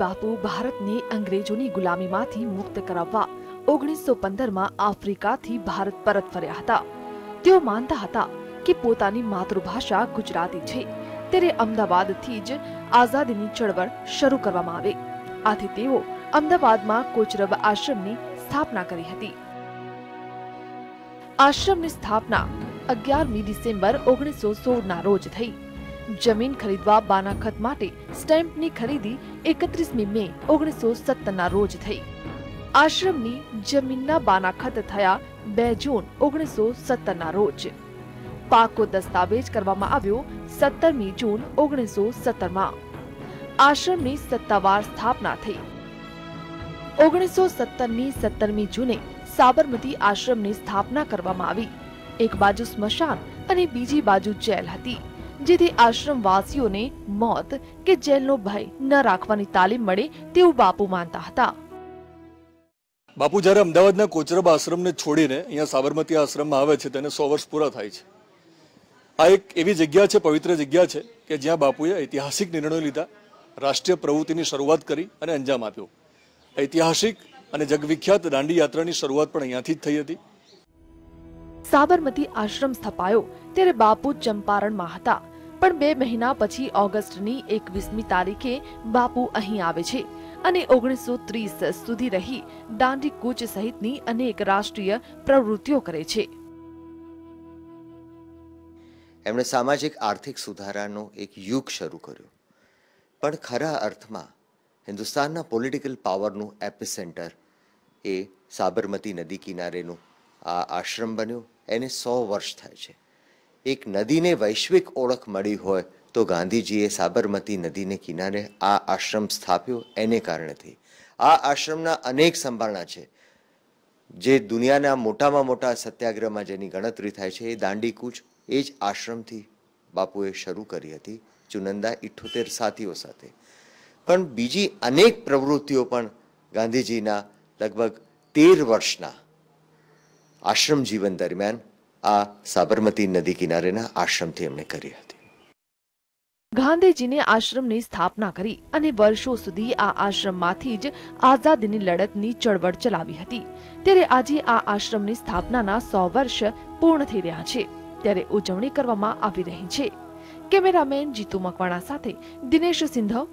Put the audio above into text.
બાપુ ભારતને અંગ્રેજોની ગુલામીમાંથી મુક્ત કરાવવા 1915 માં આફ્રિકાથી ભારત પરત ફર્યા હતા। તેઓ માનતા હતા કે પોતાની માતૃભાષા ગુજરાતી છે, ત્યારે અમદાવાદથી જ આઝાદીની ચળવળ શરૂ કરવામાં આવે। આથી તેઓ અમદાવાદમાં કોચરબ આશ્રમની સ્થાપના કરી હતી। આશ્રમની સ્થાપના 11મી ડિસેમ્બર 1916 ના રોજ થઈ। જમીન ખરીદવા બાનાખત માટે સ્ટેમ્પની ખરીદી 31મી મે 1917 ના રોજ થઈ। આશ્રમની જમીનના બાનાખત થયા 2 જૂન 1917 ના રોજ। પાકો દસ્તાવેજ કરવામાં આવ્યો 17મી જૂન 1917 માં। આશ્રમની સત્તાવાર સ્થાપના થઈ। 1917ની 17મી જૂને સાબરમતી આશ્રમની સ્થાપના કરવામાં આવી। એક બાજુ સ્મશાન અને બીજી બાજુ જેલ હતી, જેથી આશ્રમવાસીઓને મોત કે જેલનો ભય ન રાખવાની તાલીમ મળે તેવું બાપુ માનતા હતા। બાપુ જ્યારે અમદાવાદના કોચરબ આશ્રમને છોડીને અહીંયા સાબરમતી આશ્રમમાં આવે છે, તેને 100 વર્ષ પૂરા થાય છે। આ એક એવી જગ્યા છે, પવિત્ર જગ્યા છે કે જ્યાં બાપુએ ઐતિહાસિક નિર્ણયો લીધા, રાષ્ટ્રીય પ્રવૃત્તિની શરૂઆત કરી અને અંજામ આપ્યો। ઐતિહાસિક અને જગવિખ્યાત દાંડી યાત્રાની શરૂઆત પણ અહીંયાથી જ થઈ હતી। સાબરમતી આશ્રમ સ્થપાયો ત્યારે બાપુ ચંપારણમાં હતા, પણ 2 મહિના પછી ઓગસ્ટની 21મી તારીખે બાપુ અહીં આવે છે અને 1930 સુધી રહી દાંડી કૂચ સહિતની અનેક રાષ્ટ્રીય પ્રવૃત્તિઓ કરે છે। એમણે સામાજિક આર્થિક સુધારાનો એક યુગ શરૂ કર્યો, પણ ખરા અર્થમાં હિન્દુસ્તાનના પોલિટિકલ પાવરનું એપિસેન્ટર એ સાબરમતી નદી કિનારેનું આ આશ્રમ બન્યો। એને 100 વર્ષ થાય છે। એક નદીને વૈશ્વિક ઓળખ મળી હોય તો ગાંધીજીએ સાબરમતી નદીને કિનારે આ આશ્રમ સ્થાપ્યો, એને કારણેથી આ આશ્રમના અનેક સંભાળના છે। જે દુનિયાના મોટામાં મોટા સત્યાગ્રહમાં જેની ગણતરી થાય છે, એ દાંડી કૂચ એ જ આશ્રમથી બાપુએ શરૂ કરી હતી, ચુનંદા 78 સાથીઓ સાથે। પણ બીજી અનેક પ્રવૃત્તિઓ પણ ગાંધીજીના લગભગ 13 વર્ષના આશ્રમ જીવન દરમિયાન આ સાબરમતી નદી કિનારેના આશ્રમથી એમણે કરી હતી। ગાંધીજીને આશ્રમની સ્થાપના કરી અને વર્ષો સુધી આ આશ્રમમાંથી જ આઝાદીની લડતની ચળવળ ચલાવી હતી। ત્યારે આજે આ આશ્રમની સ્થાપનાના 100 વર્ષ પૂર્ણ થઈ રહ્યા છે, ત્યારે ઉજવણી કરવામાં આવી રહી છે। કેમેરામેન જીતુ મકવાણા સાથે દિનેશ સિંધવ।